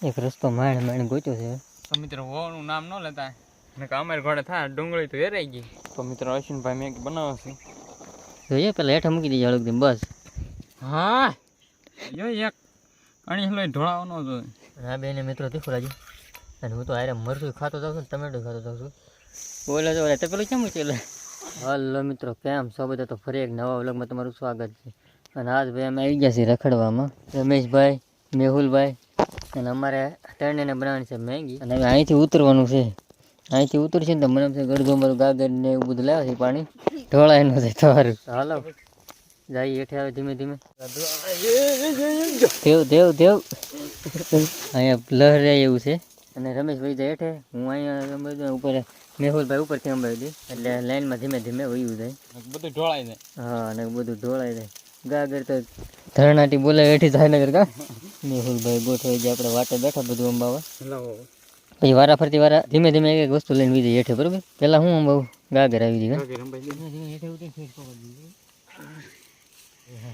એક રસ્તો માણ ગોચ્યો છે. તો મિત્રો વહુનું નામ ન લેતા ને કે અમારી ઘોડે થાય ડુંગળી તો હેરાઈ ગઈ. તો મિત્રો અશ્વિનભાઈ મેં બનાવે છે જોઈએ પેલા હેઠા મૂકી દીધી હળક બસ. હા જો એક અણી લઈ ઢોળાવો ન જોઈએ. આ બેને મિત્રો તીખુરાજી અને હું તો આરે મરચું ખાતો જાઉં છું ને ટમેટો ખાતો જાઉં છું. બોલે તો તો પેલું કેમ મૂકી લે. હલો મિત્રો કેમ છો બધા? તો ફરી એક નવા વ્લોગમાં તમારું સ્વાગત છે. અને આજ ભાઈ અમે આવી ગયા છીએ રખડવામાં. રમેશભાઈ, મેહુલભાઈ અને અમારે ત્રણેયને બનાવવાની છે મેગી. અને હવે અહીંથી ઉતરવાનું છે. અહીંથી ઉતરશે ને તો મને છે ગળગો મારું ગાગર ને એવું બધું લાવે છે પાણી ઢોળાય ન જાય તમારું. હાલો જાય હેઠે આવે ધીમે ધીમે. દેવ અહીંયા લહેરાય એવું છે. અને રમેશભાઈ જાય હેઠે, હું અહીંયા ઉપર મેહુલભાઈ ઉપર કેમ ભાઈ એટલે લાઈનમાં ધીમે ધીમે વયું જાય. બધું ઢોળાઈ જાય. હા અને બધું ઢોળાઈ જાય. ગાગર તો ધરણાટી બોલાવે હેઠી જાય નગર કા. મેહુલભાઈ ગોઠવાઈ જાય આપણે વાટે બેઠા બધું અંબાવા. પછી વારા ફરતી વારા ધીમે ધીમે એક એક વસ્તુ લઈને વી જાય હેઠે બરોબર. પેલા હું અંબાવું ગાગર આવી ગઈ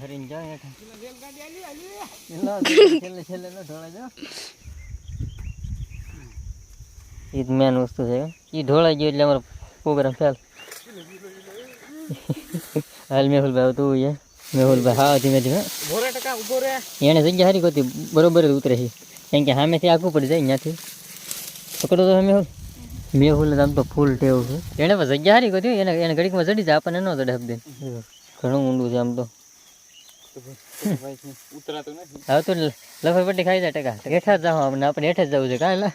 હરીને જાય છેલ્લે ન ઢોળાઈ જાવ. એ જ મેન વસ્તુ છે. એ ઢોળાઈ ગયો એટલે અમારો પ્રોગ્રામ ચાલ. હાલ મેહુલભાઈ તું છે. મેહુલભાઈ હા ધીમે ધીમે એને જગ્યા સારી ગોતી બરોબર જ ઉતરે છે. કેમ કે સામેથી આગું પડી જાય અહીંયાથી પકડો તો મેહુલ. મેહુલ આમ તો ફૂલ ટેવું છે. એને પણ જગ્યા સારી ગોતી એને ઘડીકમાં ચડી જાય આપણને ન ચડે હબદે. ઘણું ઊંડું છે આમ તો. હવે તો લફર પટ્ટી ખાઈ જાય ટકા હેઠા જ જાઓ આપણે હેઠે જ જવું છે કાંઈ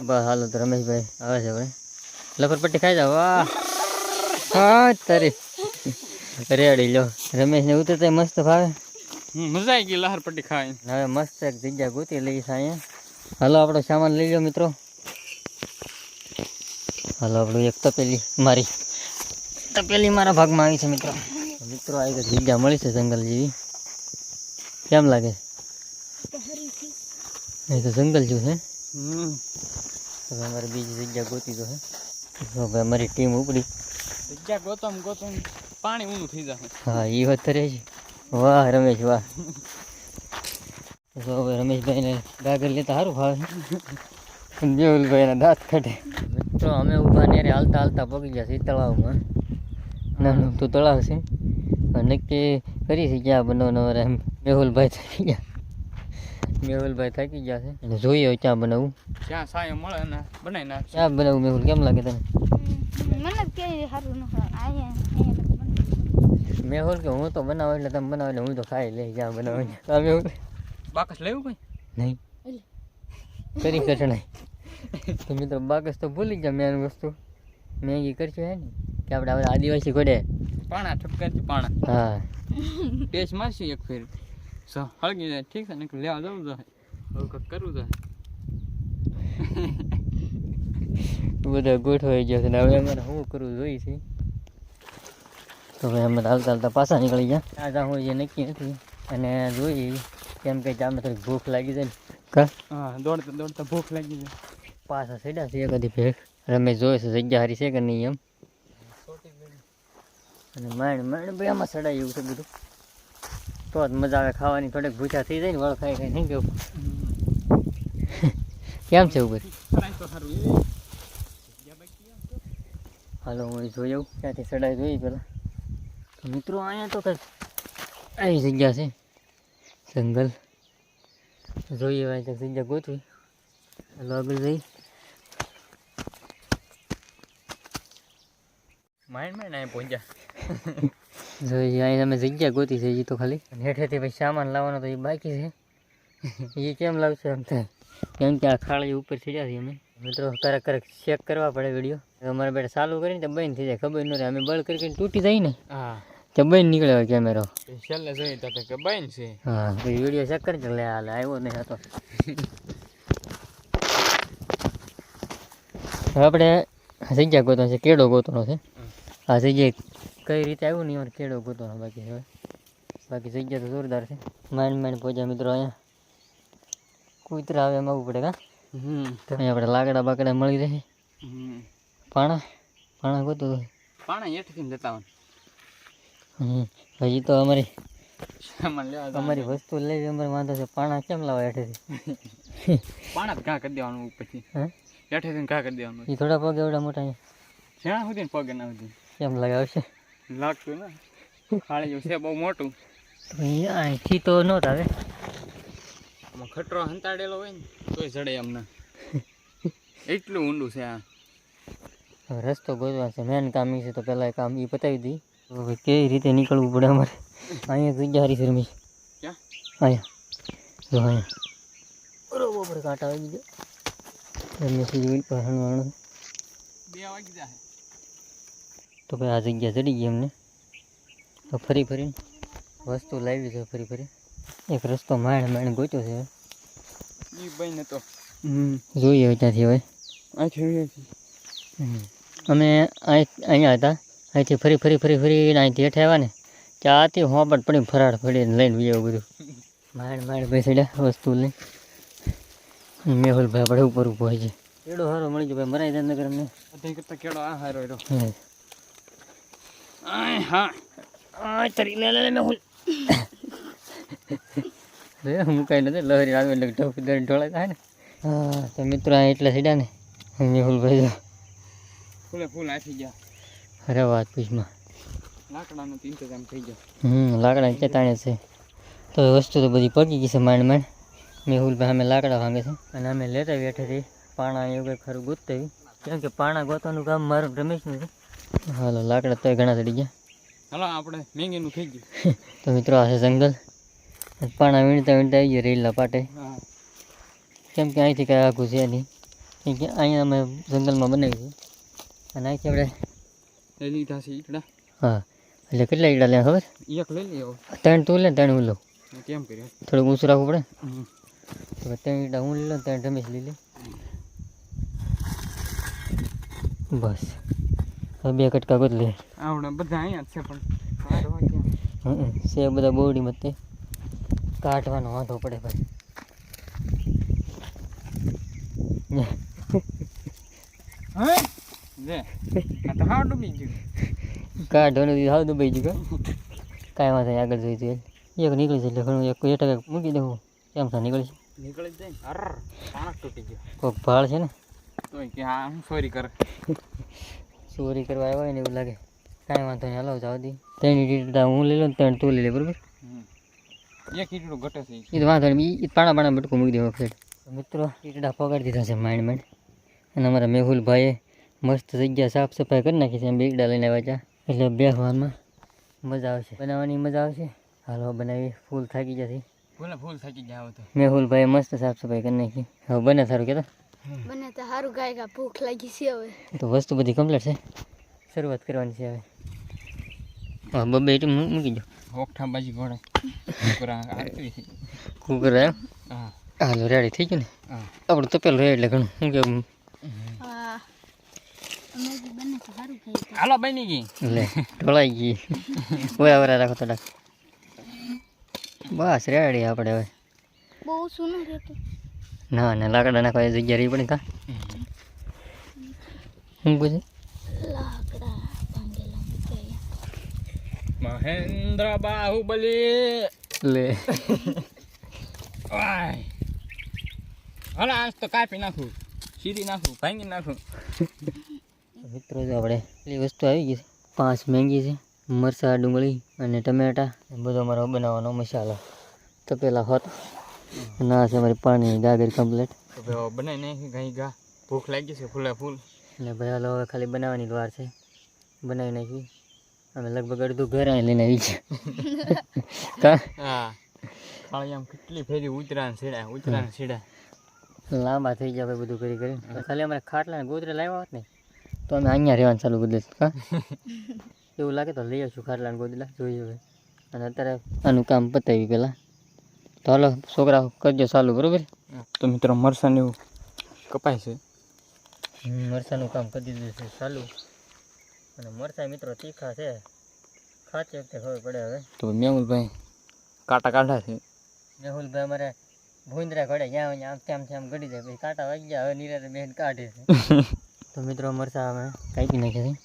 બસ. હાલો તો રમેશભાઈ આવે છે ભાઈ લફર પટ્ટી ખાઈ જાવ. વાહ હા તારી રેડી લો. રમેશને ઉતરતા મસ્ત ભાવે. મજા આવી ગઈ લહર પટ્ટી ખાઈ. હવે મસ્ત એક જગ્યા ગોતી લઈ છે અહીંયા. હાલો આપણો સામાન લઈ લો મિત્રો. હાલો આપણું એક તપેલી મારા ભાગમાં આવી છે મિત્રો. મિત્રો આવી તો જગ્યા મળી છે જંગલ જેવી. કેમ લાગે? એ તો જંગલ જેવું છે. હવે અમારે બીજી જગ્યા ગોતી તો હે. ભાઈ અમારી ટીમ ઉપડી જગ્યા ગોતમ પાણી ઊંડું થઈ જાય. હા એ વાત તો રહે છે. વાહ રમેશ વાહ. તો હવે રમેશભાઈને ગાગર લેતા સારું ભાવે. મેહુલભાઈના દાંત કાઢે. મિત્રો અમે ઊભા ને હાલતા હાલતા પગી ગયા છીએ તળાવમાં. નાનું તો તળાવ છે. નક્કી કરી છે ક્યાં બનાવવાના. એમ મેહુલભાઈ થાકી ગયા છે અને જોઈએ ક્યાં બનાવવું. ક્યાં સાયો મળે ને બનાવી નાખ. ક્યાં બનાવવું મેહુલ કેમ લાગે તને? મેહુલ કે હું તો બનાવું એટલે તમે બનાવો એટલે હું તો ખાઈ લઈ ક્યાં બનાવું. મેહુલ બાકસ લેવું કઈ નહીં કરી કઠણાઈ. તો મિત્રો બાકસ તો ભૂલી ગયા મેન વસ્તુ મેગી કરશું હે ને કે આપણે હવે આદિવાસી ઘોડે પાણા ઠપકારથી પાણા. હા ટેસ્ટ મારશું એક ફેર હળગી જાય ઠીક છે ને લેવા જવું જોઈએ હવે કંઈક કરવું જોઈએ. બધા ગોઠવાઈ ગયા છે ને હવે અમારે શું કરવું જોઈએ છે. તો ભાઈ અમે હાલતા હાલતા પાછા નીકળી ગયા. ત્યાં જાઉં હોય એ નક્કી નથી અને જોઈએ કેમ કે આમાં થોડીક ભૂખ લાગી જાય ને કા. હા દોડતા દોડતા ભૂખ લાગી જાય. પાછા સીધા છે કદી ભેગ રમેશ જોઈ છે જગ્યા હારી છે કે નહીં એમ. અને માંડ ભાઈ આમાં સડાય એવું છે બધું તો જ મજા આવે ખાવાની. થોડીક ભૂખા થઈ જાય ને વળ ખાઈ ખાઈ નહીં કેવું. કેમ છે ઉપર? હાલો હું જોઈ આવું ક્યાંથી સડાઈ જોઈ પેલા. તો મિત્રો અહીંયા તો કંઈક આવી જગ્યા છે જંગલ. જોઈએ ભાઈ તો જગ્યા ગોતવી. હાલો આગળ જઈ. માઇન્ડ અહીં પહોંચ્યા. જોઈએ અહીં તમે જગ્યા ગોતી છે એ તો ખાલી. હેઠેથી ભાઈ સામાન લાવવાનો તો એ બાકી છે. એ કેમ લાવશે આમ થાય કેમ કે આ ખાળી ઉપર ચડ્યા છીએ અમે. મિત્રો ક્યારેક ચેક કરવા પડે વિડીયો. અમારે બેટા ચાલુ કરીને તો બંધ થઈ જાય ખબર ન રહે. અમે બળ કરીને તૂટી જાય ને હા તો બંધ નીકળે હોય કેમેરો. છેલ્લે જોઈએ તો કે બંધ છે. હા વિડીયો ચેક કરી લે હાલે આવ્યો નહીં હતો. હવે આપણે જગ્યા ગોતવાનો છે કેળો ગોતવાનો છે. આ જગ્યાએ કઈ રીતે આવ્યું નહીં અમારે કેળો ગોતવાનો બાકી હવે. બાકી જગ્યા તો જોરદાર છે. માંડ પહોંચ્યા મિત્રો. અહીંયા કૂતરા આવે એમ આવવું પડે કા. અહીંયા આપણે લાકડા બાકડા મળી રહે. પાણા ગોતો પાણા હેઠથી લેતા હજી તો અમારી સામાન લેવા જવાનું. અમારી વસ્તુ લેવી અમારે વાંધો છે, પાણા કેમ લાવવા હેઠેથી? પાણા ઘા કરી દેવાનું પછી હે હેઠેથી ઘા કરી દેવાનું. એ થોડા પગ એવડા મોટા છે. જ્યાં સુધી ને પગે ના સુધી કેમ લગાવશે? લાગતું ને ખાલી જેવું છે બહુ મોટું. તો અહીંયા અહીંથી તો ન આવે. આમાં ખટરો હંતાડેલો હોય ને તોય જડે અમને. એટલું ઊંડું છે આ. હવે રસ્તો ગોતવા છે, મેન કામ ઈ છે, તો પહેલાં કામ એ પતાવી દઈ. હવે કેવી રીતે નીકળવું પડે અમારે? અહીંયા જગ્યા હારી છે રમેશ. ક્યાં? અહીંયા જો અહીંયા બરોબર કાંટા આવી ગયો. રમેશ જોઈ હણવાનું 2 વાગી જાય. તો ભાઈ આ જગ્યા ચડી ગઈ અમને. તો ફરી ફરીને વસ્તુ લાવી છે, ફરી ફરી એક રસ્તો માંડ ગોચ્યો છે. એ ભાઈ તો જોઈએ હવે ત્યાંથી હવે. અમે અહીંયા હતા, અહીંથી ફરીને અહીંથી હેઠે આવ્યા ને ત્યાંથી હોપટ પડી ફરાડ પડીને લઈને બીજું બધું માંડ બેસડ્યા વસ્તુ લઈને. મેહુલભાઈ આપણે ઉપર ઊભો હોય છે. કેડો સારો મળી ગયો ભાઈ, મરાઈ નગર અમને બધા કરતા કેળો આ હારો રહ્યો. હા તરી લે મેહુલ રે હું કઈ નથી લહરી આવે એટલે ટોપી દરી ઢોળાય થાય ને. હા તો મિત્રો આ એટલે સીડા ને મેહુલભાઈ જો ફૂલ આથી ગયા. અરે વાત પૂછમાં લાકડાનો ઇંતજામ થઈ ગયો. લાકડા ચેતાણે છે. તો એ વસ્તુ તો બધી પકી ગઈ છે માંડ. મેહુલભાઈ અમે લાકડા ભાંગે છે અને અમે લેતા બેઠેથી પાણા એવું કંઈ ખરું ગોતતા કેમ કે પાણા ગોતવાનું કામ મારું રમેશનું છે. હાલો લાકડા તો ઘણા ચડી ગયા. હાલો આપણે મેંગીનું થઈ ગયું. તો મિત્રો આ છે જંગલ. પાણા વીણતા આવી ગયો રેલના પાટે. હા કેમ કે અહીંથી કાંઈ આખું છે નહીં, કેમ કે અહીંયા અમે જંગલમાં બનાવી છે અને અહીંથી આપણે લઈ લીધા છે ઈકડા. હા એટલે કેટલા ઈડા લે ખબર? એક લઈ લેવો. 3 તું લે 3 હું લઉં. કેમ કર્યું? થોડુંક ઊંચું રાખવું પડે. તો 3 ઈડા હું લઈ લઉં, 3 રમેશ લઈ લે. બસ હવે 2 કટકા ગોત લે. આવડે બધા અહીંયા જ છે પણ કાઢવા ક્યાં? છે બધા બોરડી મતે કાઢવાનો વાંધો પડે ભાઈ. લે આ તો હાવ ડૂબી ગયું. કાઢવાનું હાવ દબાઈ ગયું કાંઈ વાંધો નહીં, આગળ જોઈતું એક નીકળી છે એટલે ઘણું એક એટા મૂકી દેવું કેમ થાય નીકળી છે. નીકળી જ જાય ને. અર પાણક તૂટી ગયો. કોઈક ભાળ છે ને તોય કે હા હું સોરી કરે. ચોરી કરવા આવ્યા હોય ને એવું લાગે. કાંઈ વાંધો નહીં હાલો જાવ દી. 3 ઈટા હું લઈ લઉં 3 તું લઈ લે બરાબર. એક ઈટડું ઘટે છે. એ તો વાંધો નહીં, એ પાણા બટકું મૂકી દેવું ફેર. મિત્રો ઈટડા પગાડી દીધા છે માંડ અને અમારા મેહુલભાઈએ મસ્ત જગ્યા સાફ સફાઈ કરી નાખી છે. એમ ઈટડા લઈને આવ્યા છે એટલે બેસવામાં મજા આવશે, બનાવવાની મજા આવશે. હાલો બનાવી ફૂલ થાકી જશે. ફૂલ થાકી ગયા હવે તો. મેહુલભાઈએ મસ્ત સાફ સફાઈ કરી નાખી. હવે બને સારું કહેતો મને તો સારું ગાય ભૂખ લાગી છે હવે. તો વસ્તુ બધી કમ્પ્લીટ છે, શરૂઆત કરવાની છે હવે. હા બબે એટલે મૂકી દો. ઓખઠા બાજી ઘોડે કુકર આવ્યો. હા હાલો રેડી થઈ ગયું ને. હા આપણું તપેલું રહે એટલે ઘણું શું કેવું હા અમે બને તો સારું ખાઈ. હાલો બની ગઈ. લે ઢોળાઈ ગઈ. ઓય આવરા રાખો થોડાક. બસ રેડી આપણે હવે. બહુ સુનું રહેતું. ના ના લાકડા નાખવા એ જગ્યા રહી પડે કા શું પૂછે? લાકડા ભાંગેલા મૂકે. મહેન્દ્ર બાહુબલી લે હાલો આજ તો કાપી નાખું, સીધી નાખું, ભાંગી નાખું. મિત્રો જો આપણે એટલી વસ્તુ આવી ગઈ છે. 5 મેંગી છે, મરચાં, ડુંગળી અને ટમેટા બધો અમારો બનાવવાનો મસાલો. તો પેલા હોત ના છે અમારી પાણી ગાગર કમ્પ્લીટ. તો ભાઈ બનાવી નાખી ગાઈ ગા. ભૂખ લાગી છે ફૂલે ફૂલ. એટલે ભાઈ હાલો હવે ખાલી બનાવવાની જ વાર છે. બનાવી નાખી અમે લગભગ અડધું ઘર અહીં લઈને આવી છે. કા હા ખાલી આમ કેટલી ફેરી ઉતરાણ સીડા લાંબા થઈ જાય ભાઈ બધું કરી કરીને. ખાલી અમારે ખાટલા ગોદરે લાવ્યા હોત ને તો અમે અહીંયા રહેવાનું ચાલુ કરી દઈશું. કા એવું લાગે તો લઈ આવશું ખાટલા ગોદલા જોઈએ હવે. અને અત્યારે આનું કામ પતાવી પહેલાં. તો હાલો છોકરા કરજો ચાલુ બરાબર. તો મિત્રો મરસાં એવું કપાય છે. મરચાંનું કામ કરી દીધું છે ચાલુ. અને મરચાં મિત્રો તીખા છે, ખાતી વખતે ખબર પડે હવે. તો મેહુલભાઈ કાંટા કાઢા છે. મેહુલભાઈ અમારે ભૂંદરા ઘડે જ્યાં આમ તેમ ગળી જાય પછી કાંટા વાગી ગયા હવે નિરાતે બેન કાઢે છે. તો મિત્રો મરચાં અમે કાપી નાખ્યા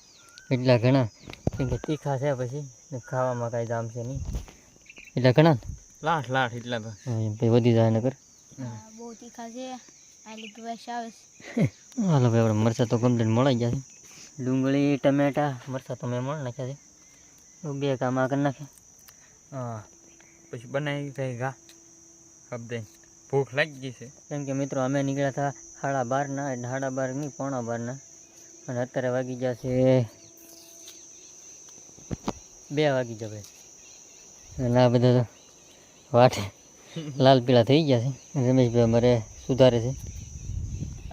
છે એટલા ઘણા કેમ કે તીખા છે પછી ને ખાવામાં કાંઈ જામ છે નહીં. એટલે ઘણા લાઠ લાઠ એટલા તો એમ પછી વધી જાય નકર બહુ તીખા છે આ લીધું વાસ આવે હાલો ભાઈ આપણે મરચાં તો કમ્પ્લીટ મળી ગયા છે ડુંગળી ટમેટા મરચાં તો મેં મળી નાખ્યા છે તો 2 કામ આ કરી નાખે હા પછી બનાવી કઈ ઘા કબદે ભૂખ લાગી ગઈ છે કેમ કે મિત્રો અમે નીકળ્યા હતા 12:30 એટલે 12:30 નહીં 11:15 અને અત્યારે વાગી ગયા છે 2 વાગી જાય અને આ બધા તો વાટે લાલ પીળા થઈ ગયા છે રમેશભાઈ અમારે સુધારે છે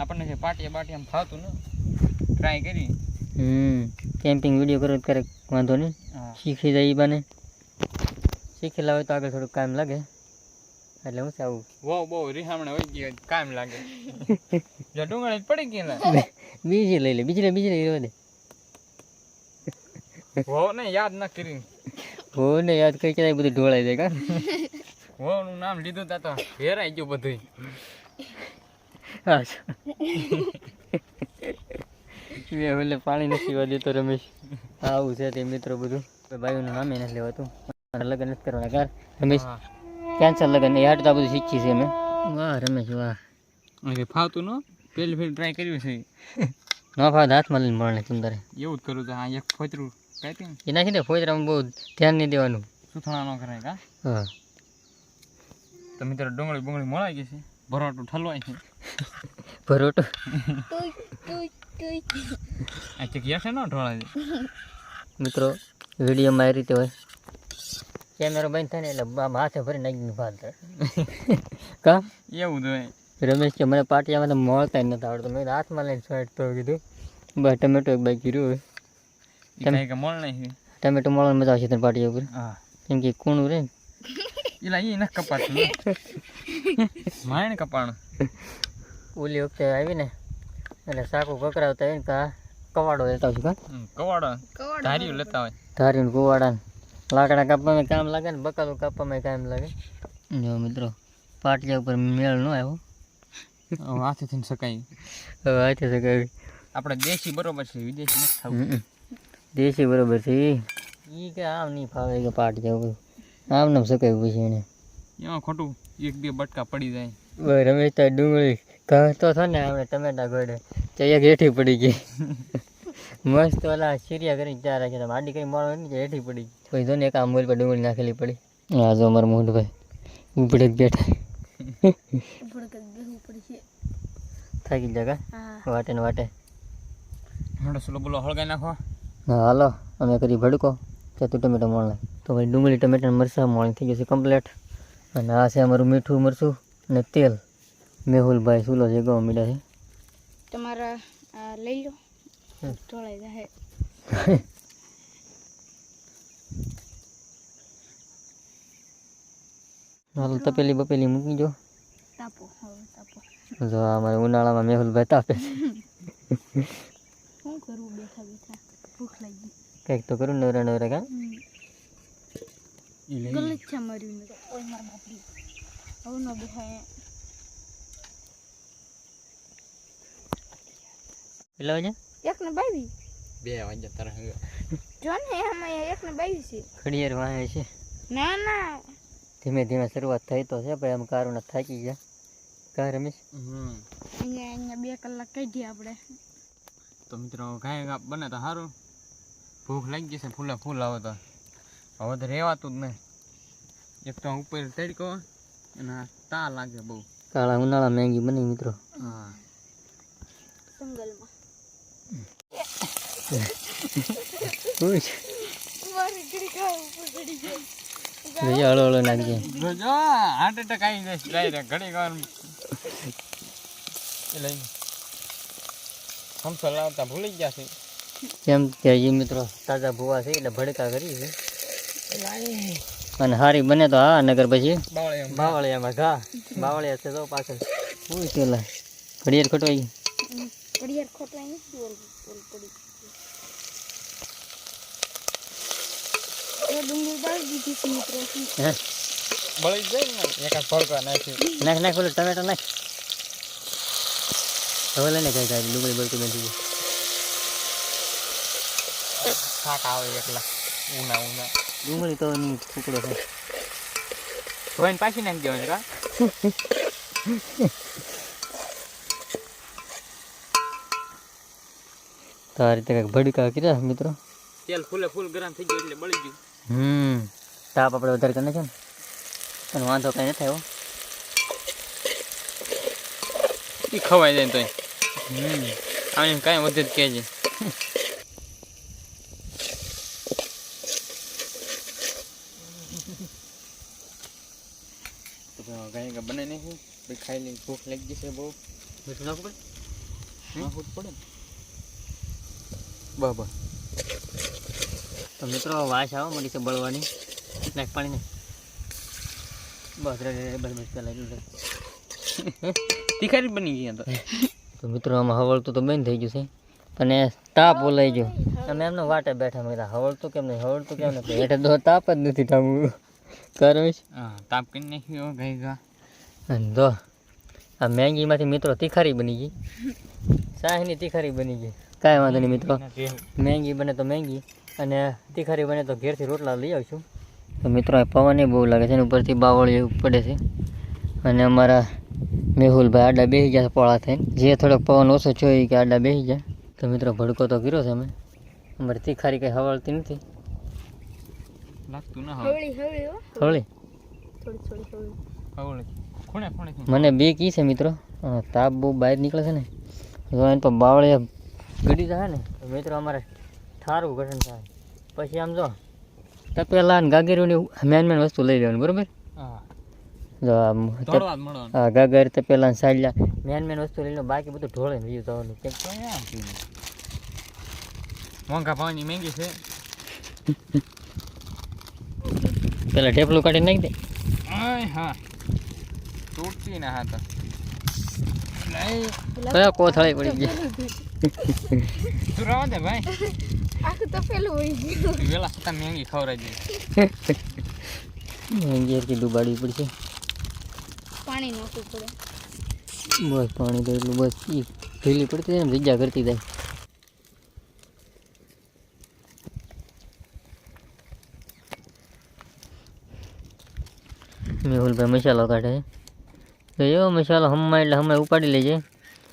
આપણને જે પાટિયા બાટિયા ફાવતું ને ટ્રાય કરી કેમ્પિંગ વિડીયો કરો ક્યારેક વાંધો નહીં હા શીખી જાય એ બાને શીખેલા હોય તો આગળ થોડુંક કામ લાગે એટલે હું છે આવું બહુ રીહામણે હોય ગઈ કામ લાગે જો ડુંગળી જ પડી ગઈ ને બીજી લઈ લે બીજી લઈ રહેવા દે વહુ ને યાદ ન કરી હો ને યાદ કઈ ક્યાંય બધું ઢોળાઈ જાય કા વહુનું નામ લીધું તા તો હેરાઈ ગયું બધું હા મેં ઓલે પાણી નથી પીવા દેતો રમેશ આવું છે તે મિત્રો બધું ભાઈઓનું નામે નથી લેવાતું મારે લગ્ન નથી કરવાના કાર રમેશ કેન્સર લગ્ન યાર તો આ બધું શીખી છે અમે વાહ રમેશ વાહ હવે ફાવતું ન પહેલી ફેર ટ્રાય કર્યું છે ન ફાવે હાથમાં લઈને મળે સુંદર એવું જ કરું તો હા એક ફોતરું કહેતી ને એ નાખી દે ફોજરામાં બહુ ધ્યાન નહીં દેવાનું સુથાણા ન કરાય કા હા તો મિત્રો ડુંગળી બુંગળી મળાઈ ગઈ છે ભરોટું ઠલવાય છે ભરોટો આ ચકિયા છે ન ઢોળાય છે મિત્રો વિડીયોમાં એ રીતે હોય કેમેરો બંધ થાય ને એટલે હાથે ભરી નાખીને ભાત કા એવું જ હોય રમેશ કે મને પાટિયામાં તો મળતા જ નથી આવડતું મેં હાથમાં લઈને સ્વાઈટ તો કીધું બસ ટમેટો એક બાઈક કર્યું હોય કઈ કે મળ નહીં ટમેટો મળવાની મજા આવશે તને પાટિયા ઉપર હા કેમ કે કૂણું રહે ને એલા એ ન કપાતું માયણ કપાણ ઓલી વખતે આવી ને એટલે સાકું કકરાવતા હોય ને કા કવાડો લેતા આવશું કા કવાડો ધાર્યું લેતા હોય ધાર્યું ને કુવાડા લાકડા કાપવામાં કામ લાગે ને બકાલું કાપવામાં કામ લાગે જો મિત્રો પાટિયા ઉપર મેળ ન આવ્યો હાથેથી શકાય હવે હાથે સગાવી આપણે દેશી બરોબર છે વિદેશી નથી ખાવું દેશી બરોબર છે એ કે આમ નહીં ફાવે કે પાટિયા ઉપર આમ નામ સકાવ્યું પછી એને એમાં ખોટું 1-2 બટકા પડી જાય બસ રમેશ તો ડુંગળી ઘતો થો ને આપણે ટમેટા ગોળે તો એક હેઠી પડી ગઈ મસ્ત ઓલા સિરિયા કરીને ચા રાખી આડી કરી મળો ને હેઠી પડી ગઈ પછી જો ને એક આંબોલ પર ડુંગળી નાખેલી પડી હા જો અમારા મોહનભાઈ ઉપડે બેઠા થાકી જગા વાટે ને વાટે હડો સ્લો બોલો હળગાઈ નાખો હા હાલો અમે કરી ભડકો તો ટમેટો મળે તો ભાઈ ડુંગળી ટમેટા મરચાં મળી થઈ જશે કમ્પ્લેટ અને આ છે અમારું મીઠું મરચું અને તેલ મેહુલભાઈ સુલો છે ગવા મીડા છે તમારા લઈ લો ઢોળાઈ જાય હાલ તપેલી બપેલી મૂકી જો તાપો હવે તાપો જો અમારે ઉનાળામાં મેહુલભાઈ તાપે છે શું કરું બેઠા બેઠા ભૂખ લાગી કંઈક તો કરું નવરા નવરા કા ગલત છે માર્યું ને તો ઓય માર બાપડી હવે ન બેહાય કેટલા વાગે એક ને 22 2 વાગ્યા તારા હવે જો ને આમાં એક ને 22 છે ઘડિયાળ વાહે છે ના ના ધીમે ધીમે શરૂઆત થઈ તો છે ભાઈ આમ કારું ના થાકી ગયા કા રમેશ અહીંયા 2 કલાક કાઢી આપણે તો મિત્રો ગાય બને તો સારું ભૂખ લાગી જશે ફૂલે ફૂલ આવે તો હવે તો રહેવાતું જ નહીં એક તો ઉપર તડકો અને તા લાગે બહુ કાળા ઉનાળા મેંગી બની મિત્રો હા જંગલમાં મારી ઘડી ખાવ ઉપર ચડી ગઈ હળો હળો નાખજે જો હાર્ટ એટેક આવી જશે ડાયરેક્ટ ઘડી વાર એ લઈ હમસો લાવતા ભૂલી ગયા છે કેમ કે એ મિત્રો તાજા ભૂવા છે એટલે ભડકા કરી છે અને હારી બને તો હા નગર પછી બાવળિયામાં ઘા બાવળિયા છે તો પાછળ શું છે ઘડિયાળ ખોટવાઈ ગઈ ઘડિયાળ ખોટવાઈ નથી ઓલ પડી એ ડુંગળી બાળી દીધી છે મિત્રો હે બળી જાય ને એકાદ ભડકા નાખી નાખ નાખ ઓલું ટમેટો નાખ હવે લઈને કઈ કાંઈ ડુંગળી બળતી બધી થાક આવે એકલા ઉના ડુંગળી તો નહીં ટુકડો થાય ધોઈને પાછી નાખી દેવાની કા તો આ રીતે કંઈક ભડકા કર્યા મિત્રો. તેલ ફૂલ ગરમ થઈ ગયું એટલે બળી ગયું. તાપ આપણે વધારે કરી નાખ્યો ને અને વાંધો કાંઈ નથી આવ્યો. એ ખવાઈ જાય તોય આને કાંઈ વધે જ કહેજે. ગાય બને નહીં ભાઈ ખાઈ લઈ ભૂખ લાગી જશે બહુ. મીઠું નાખવું પડે. નાખવું જ પડે ને. બરાબર. તો મિત્રો વાસ આવો મળી છે બળવાની. નાખ પાણી ને બસ રેડી બસ પેલા એટલું. તીખારી બની ગઈ તો. તો મિત્રો આમાં હવળતું તો બંધ થઈ ગયું છે અને તાપ ઓલાઈ ગયો. અમે એમને વાટે બેઠા મેં હવળતું કેમ નહીં હવળતું કેમ નહીં હેઠે તો તાપ જ નથી ઠામું કરવીશ. હા તાપ કરી નાખ્યો ગાય ગા. અને જો આ મેંગીમાંથી મિત્રો તીખારી બની ગઈ. શાહીની તીખારી બની ગઈ. કાંઈ વાંધો નહીં મિત્રો, મેંગી બને તો મેંગી અને તીખારી બને તો ઘેરથી રોટલા લઈ આવશું. તો મિત્રો આ પવન એ બહુ લાગે છે ને ઉપરથી બાવળી એવું પડે છે અને અમારા મેહુલભાઈ આડા બેસી ગયા પોળા થઈને. જે થોડોક પવન ઓછો થયો એ કે આડા બેસી જાય. તો મિત્રો ભડકો તો કર્યો છે અમે. અમારે તીખારી કંઈ હવાળતી નથી. લાગતું ના હવળી હવળી હો હવળી થોડી હવળી. હવળી ખૂણે મને બે કી છે મિત્રો. તાપ બહુ બહાર નીકળે છે ને જો એને પર બાવળે ગળી જાય ને તો મિત્રો અમારે થારું ગઠન થાય. પછી આમ જો તપેલા ને ગાગરીઓની મેન વસ્તુ લઈ લેવાની બરાબર. હા જો તોડવા જ મળવાનું. હા ગાગર તપેલા સાઈડલા મેન વસ્તુ લઈ લો બાકી બધું ઢોળે ને બીજું થવાનું. કેમ મોંઘા પાણી મેંગી છે. પેલા ઢેફલું કાઢી નાખી દે. હા તૂટતી ના હા તો કોથળી પડી ગઈ. તું રવા દે ભાઈ. આખું તો પેલું હોય ગયું. વેલા છતાં મેંગી ખવડાવી દે. ઘેરથી ડૂબાડવી પડશે. પાણી નાખવું પડે. બસ પાણી તો એટલું બસ એ ઢીલી પડતી જાય ને જગ્યા કરતી જાય. મેહુલભાઈ મસાલો કાઢે તો એવો મસાલો હમણાં એટલે હમણાં ઉપાડી લેજે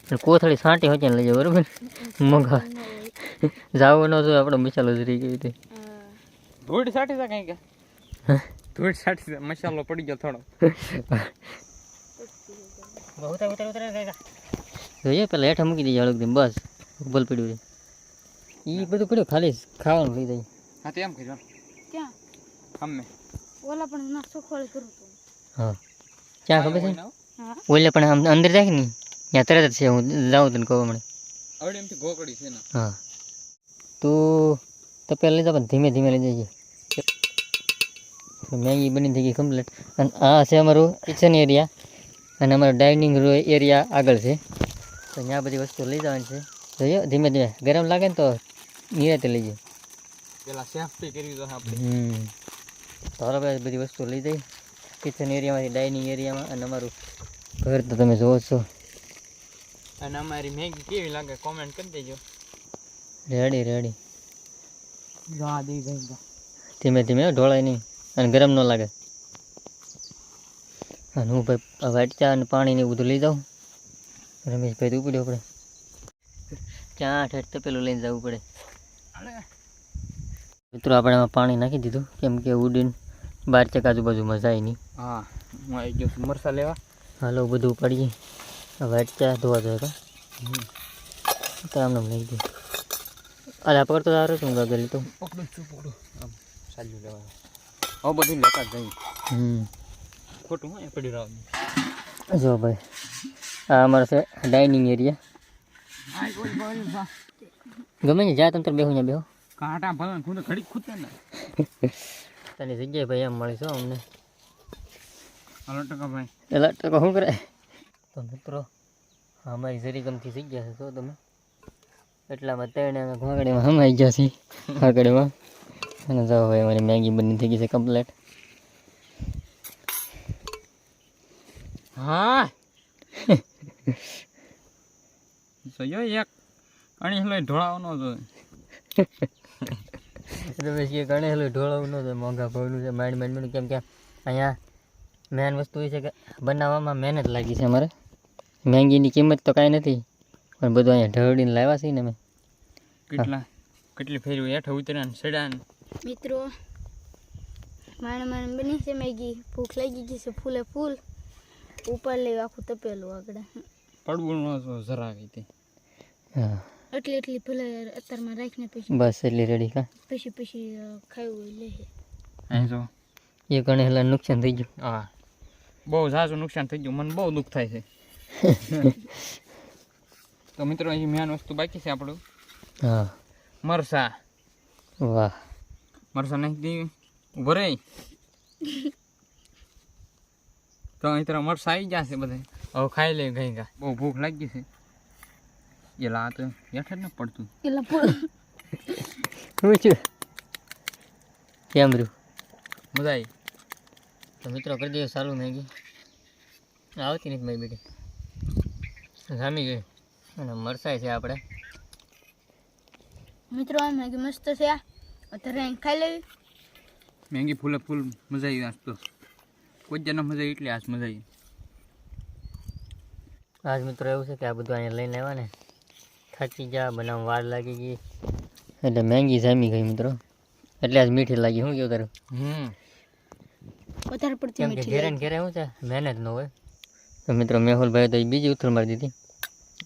અને કોથળી સાંટી હોચીને લઈ જાય બરાબર. મોંઘા જાવું ન જોઈએ આપણો મસાલો જરી ગઈ હતી. ધૂળ સાટી તા કઈ કે ધૂળ સાટી મસાલો પડી ગયો થોડો. જોઈએ પેલા હેઠા મૂકી દેજે હળક બસ ઉભલ પડ્યું છે એ બધું પડ્યું ખાલી ખાવાનું લઈ જાય. હા તો એમ કહેજો ક્યાં અમે ઓલા પણ ના સુખવાળી કરું તું. હા ક્યાં ખબર છે હા ઓલે પણ આમ અંદર જાય કે નહીં ત્યાં તરત જ છે. હું જાઉં તને કહું હમણાં. આવડે એમથી ગોકડી છે ને. હા તું તો પહેલાં લઈ જાવ પણ ધીમે ધીમે લઈ જઈએ. મેગી બની થઈ ગઈ કમ્પ્લીટ. અને આ છે અમારું કિચન એરિયા અને અમારો ડાઇનિંગ એરિયા આગળ છે. તો ત્યાં બધી વસ્તુ લઈ જવાની છે. જોઈએ ધીમે ધીમે ગરમ લાગે ને તો નિરાતે લઈ જાય. પેલા સેફટી કરવી તો આપણે. તો હાલો ભાઈ બધી વસ્તુ લઈ જઈએ કિચન એરિયામાંથી ડાઇનિંગ એરિયામાં. અને અમારું ઘર તો તમે જોવો છો. અને અમારી મેગી કેવી લાગે કોમેન્ટ કરી દેજો. રેડી રેડી જા દે ગઈ ધીમે ધીમે ઢોળાય નહીં અને ગરમ ન લાગે. અને હું ભાઈ વાટચા અને પાણી ને બધું લઈ જાઉં. રમેશભાઈ તો ઉપડ્યો આપણે ક્યાં ઠેઠ તપેલું લઈને જવું પડે. મિત્રો આપણે એમાં પાણી નાખી દીધું કેમ કે ઉડીને 12 આજુબાજુમાં જાય નહીં. હા હું આવી ગયો છું મરસા લેવા. હાલો બધું ઉપાડીએ. વાટચા ધોવા જોઈએ તો આમને લઈ દે. અરે પકડતો સારું છું ગાગર લીધું. પકડું છું પકડું આમ ચાલ્યું લેવા. હવે બધું લેતા જ જઈ ખોટું હોય પડી રહ્યું. જો ભાઈ આ અમારો છે ડાઇનિંગ એરિયા. ગમે ને જ્યાં તમે બેહું ત્યાં બેહો. કાંટા ભલે ખુદ ઘડી ખૂતે ને તની જગ્યાએ ભાઈ એમ મળે છે અમને. હલો ટકા ભાઈ એટલે ટકો શું કરે. તો મિત્રો અમારી જરી ગમતી જગ્યા છે તો તમે એટલામાં ત્રણે અમે ઘોંગડીમાં હમાઈ ગયા છીએ ઘોંગડીમાં. અને જો ભાઈ અમારી મેગી બની થઈ ગઈ છે કમ્પ્લેટ. હા જો એક અણી લઈ ઢોળાવનો જોઈએ. રમેશ કે ગણેલું ઢોળાવું ન જોઈએ મોંઘા ભાવનું છે માંડ કેમ કે અહીંયા મેન વસ્તુ એ છે કે બનાવવામાં મહેનત લાગી છે અમારે. મેંગીની કિંમત તો કાંઈ નથી, પણ બધું અહીંયા ઢળીને લાવ્યા છીએ ને અમે. કેટલી ફેરી હેઠા ઉતર્યા ને ચડ્યા ને. મિત્રો માણે બની છે મેગી. ભૂખ લાગી ગઈ છે ફૂલે ફૂલ. ઉપર લેવું આખું તપેલું આગળ. પડવું ન જરા હતી. હા એટલી ભલે અત્યારમાં રાખીને પછી બસ એટલી રેડી કા. પછી ખાવું લે. અહીં જો એ ઘણે હેલા નુકસાન થઈ ગયું. હા બહુ ઝાઝું નુકસાન થઈ ગયું, મને બહુ દુઃખ થાય છે. તો મિત્રો અહીં મેન વસ્તુ બાકી છે આપણું. હા મરસા. વાહ મરસા નાખી દઈએ. ઉભો રહી તો અહીં તરફ મરસા આવી જશે બધે. હવે ખાઈ લે ગઈ ગા. બહુ ભૂખ લાગી છે. એ લા તો હેઠ જ ન પડતું. એટલે ફૂલ હું છું કેમ રહ્યું? મજા આવી. તો મિત્રો કરી દઈએ ચાલુ મેગી. આવતી નથી મારી બેટી, જામી ગઈ. અને મરસાય છે આપણે. મિત્રો આ મેગી મસ્ત છે. અત્યારે અહીં ખાઈ લેવી. મેંગી ફૂલે ફૂલ મજા આવી. આજ તો કોઈ જને મજા આવી એટલે આજ મજા આવી. આજ મિત્રો એવું છે કે આ બધું અહીંયા લઈને આવ્યા ને, થાકી ગયા, બનાવવા વાર લાગી ગઈ એટલે મેંગી જામી ગઈ મિત્રો. એટલે આજ મીઠી લાગી. શું કેવું તારું? વધારે પડતી કેમ કે મીઠી ઘેરે ને ઘેરે શું છે મહેનત ન હોય. તો મિત્રો મેહુલભાઈ તો એ બીજી ઉથલ મારી દીધી.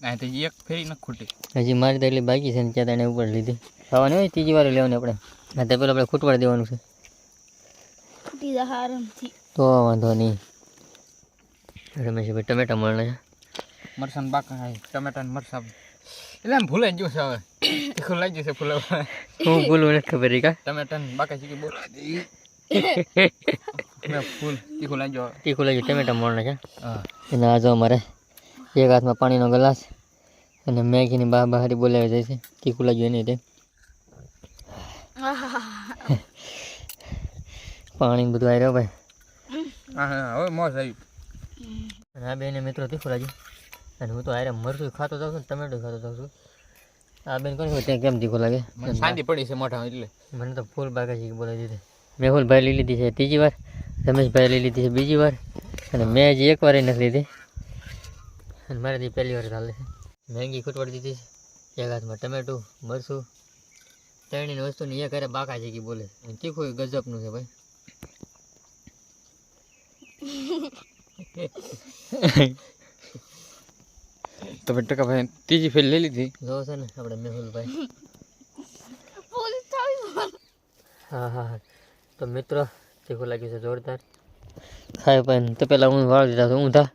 આ તો એક ફેરી ન ખૂટી. હજી મારી તો એટલી બાકી છે ને ત્યાં તેને ઉપર લીધી. ખાવાની હોય ત્રીજી વાર લેવાની આપણે. ના તો પેલા આપણે ખૂટવાડ દેવાનું છે. ફૂટી જાય આરામથી. તો વાંધો નહીં. રમેશભાઈ ટમેટા મળે છે. મરસાં બાકા હા ટમેટા ને મરસા એટલે આમ ભૂલાઈ ગયું છે. હવે તીખું લાગી ગયું છે ફૂલે. હું બોલવું નથી ખબર કા. ટમેટા ને બાકા ચીકી બોલ ફૂલ તીખું લાગ્યો. તીખું લાગ્યું ટમેટા મળે છે. હા અને આ જો અમારે એક હાથમાં પાણીનો ગ્લાસ અને મેગીની બહારી બોલાવી જાય છે. તીખું લાગ્યું એની રીતે પાણી બધું આવી રહ્યો ભાઈ. હા હવે મોજ આવી. અને આ બેને મિત્રો તીખું લાગ્યું. અને હું તો આરે મરચું ખાતો જાઉં છું ને ટમેટો ખાતો જાઉં છું. આ બેન કોણ ત્યાં કેમ તીખું લાગે? મને શાંતિ પડી છે મોઢા એટલે. મને તો ફૂલ બાકા છે બોલાવી દીધી. મેહુલભાઈ લઈ લીધી છે ત્રીજી વાર, રમેશભાઈ લઈ લીધી છે બીજી વાર, અને મેં હજી એક વાર નથી લીધી. અને મારાથી પહેલી વાર ચાલે છે. મેંગી ખૂટવાડી દીધી છે. એક હાથમાં ટમેટું મરચું ત્રણેયની વસ્તુની એક હારે બાકા છે બોલે. અને તીખું ગજબનું છે ભાઈ. તો ટકા ભાઈ ત્રીજી ફેર લઈ લીધી. જો છે ને આપણે મેહુલભાઈ. ફૂલ થાય. હા હા હા. તો મિત્રો તીખું લાગ્યું છે જોરદાર. ખાય પણ તો પહેલાં હું વાળી દીધા છું ઊંધા.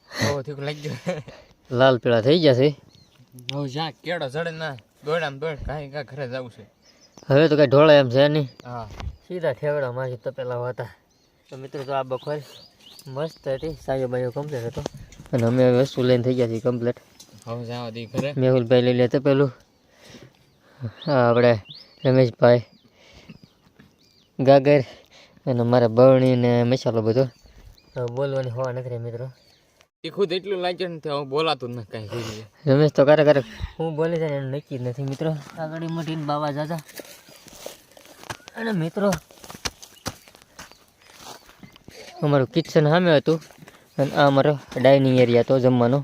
બહુ તીખું લાગી ગયું. લાલ પીળા થઈ ગયા છે. હવે જ્યાં કેળો ચડે ના દોડામ દોડ કાંઈ કાં ઘરે જવું છે. હવે તો કાંઈ ઢોળા એમ છે નહીં. હા સીધા ઠેવડા મારી તો પહેલાં હતા. તો મિત્રો તો આ બખોર મસ્ત હતી. સાયો બાયો કમ્પ્લીટ હતો. અને અમે હવે વસ્તુ લઈને થઈ ગયા છીએ કમ્પ્લીટ. હવે જવા દે ઘરે. મેહુલભાઈ લઈ લેતા પેલું. હા આપણે રમેશભાઈ ગાગર અને મારા બરણી ને મસાલો બધો. બોલવાની હોવા નથી રહી મિત્રો. તીખું તો એટલું લાગ્યું ને હવે બોલાતું જ નથી કાંઈ થઈ. રમેશ તો ક્યારેક હું બોલી જાય એનું નક્કી જ નથી મિત્રો. આગળ મોટીને બાવા જાજા. અને મિત્રો અમારું કિચન સામે હતું અને આ અમારો ડાઇનિંગ એરિયા હતો જમવાનો.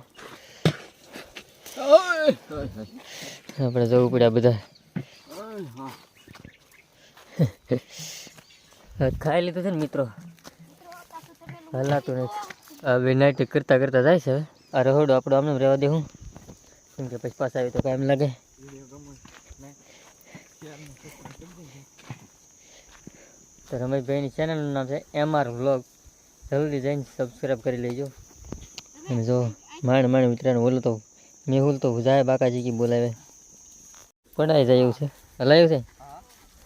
આપણે જવું પડ્યા બધા. ખાઈ લીધું છે ને મિત્રો, હલાતું નથી. હવે નાઇટ કરતાં કરતાં જાય છે. હવે આ રહોડો આપણો આમને રહેવા દે. હું કેમ કે પછી પાછા આવી તો કાંઈ એમ લાગે. તો રમેશભાઈની ચેનલનું નામ છે MR વ્લોગ. જલ્દી જઈને સબસ્ક્રાઈબ કરી લેજો. અને જો માંડ મિત્રને બોલો તો મેહુલ તો જાય બાકાજી કી બોલાવે પડાઈ જાય એવું છે. હલાયું છે.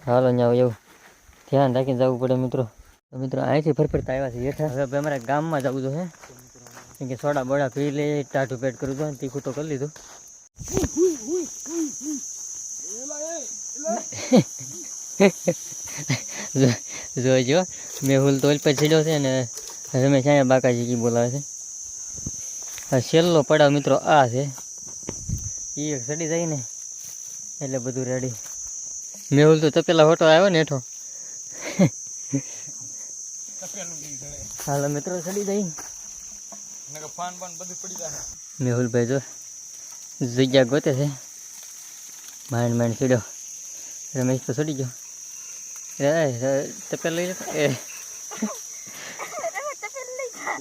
હાલો અહીંયા એવું ધ્યાન રાખીને જવું પડે મિત્રો. તો મિત્રો અહીંથી ફરફરતા આવ્યા છે હેઠા. હવે અમારે ગામમાં જવું તો હે કેમ કે સોડા બોડા પી લે, ટાઢું પેટ કરું તો તીખું તો કરી લીધું. જોઈજો મેહુલ તો ઓલ પર ચડ્યો છે ને રમેશ અહીંયા બાકાજી કી બોલાવે છે. આ છેલ્લો પડાવ મિત્રો આ છે. એ એક ચડી જાય ને એટલે બધું રેડી. મેહુલ તો તપેલા હોટો આવ્યો ને હેઠો. તપેલું બી જડે હાલો મિત્રો ચડી જઈ ને કે ફાન બાન બધું પડી જાય મેહુલભાઈ જો જગ્યા ગોતે છે માંડ માંડ ચડ્યો રમેશ તો ચડી ગયો તપેલ લઈ લે એ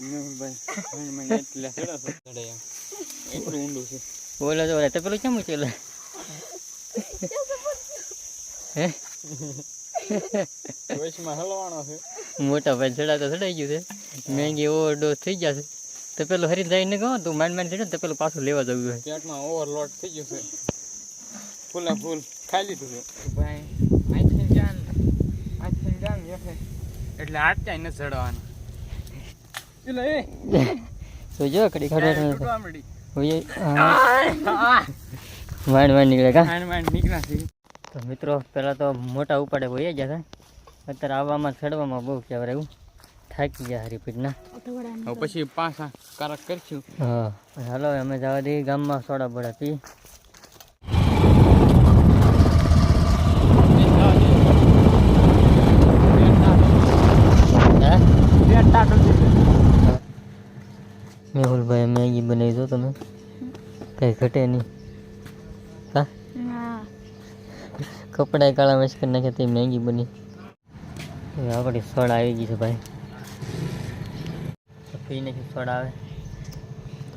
મેહુલભાઈ એટલે ચડે એમ એટલું ઊંડું છે બોલો તો તપેલું કેમ ઉચેલે હે વચમાં હલવાનો છે મોટા ભાઈ ચડા તો ચડાઈ ગયું છે મેંગી ઓવરડોઝ થઈ ગયા છે તો પેલું હરી જઈને કહો તું માંડ માંડ ચડ્યો તો પેલું પાછું લેવા જવું હોય પેટમાં ઓવરલોડ થઈ ગયું છે ફૂલા ફૂલ ખાઈ લીધું છે ભાઈ આથી જાન એટલે આજ ક્યાંય નથી ચડવાનું એટલે એ તો જો કડી ખાડો તૂટવા મળી માંડ માંડ નીકળે કા માંડ માંડ નીકળ્યા છે તો મિત્રો પહેલાં તો મોટા ઉપાડે વહી ગયા હતા અત્યારે આવવામાં ચડવામાં બહુ કહેવાય એવું થાકી ગયા હારી પીટના હવે પછી પાછા કારક કરશું હા હાલો અમે જવા દઈએ ગામમાં સોડા બોડા પી મેહુલભાઈ મેગી બનાવી દો તમે કઈ ઘટે નહીં હા કપડા કાળા મેશ કરી નાખ્યા તે મેગી બની હવે આપણી સોડા આવી ગઈ છે ભાઈ પી નાખી સોડા આવે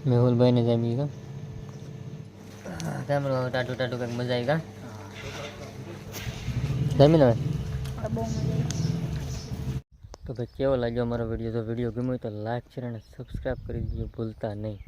મેહુલભાઈને જમી ગયો સાંભળો ટાટું ટાટું કંઈક મજા આવી ગા જમીન હવે તો ભાઈ કેવો લાગ્યો અમારો વિડીયો તો વિડીયો ગમ્યો હોય તો લાઈક શેર અને સબસ્ક્રાઈબ કરી દેજો ભૂલતા નહીં.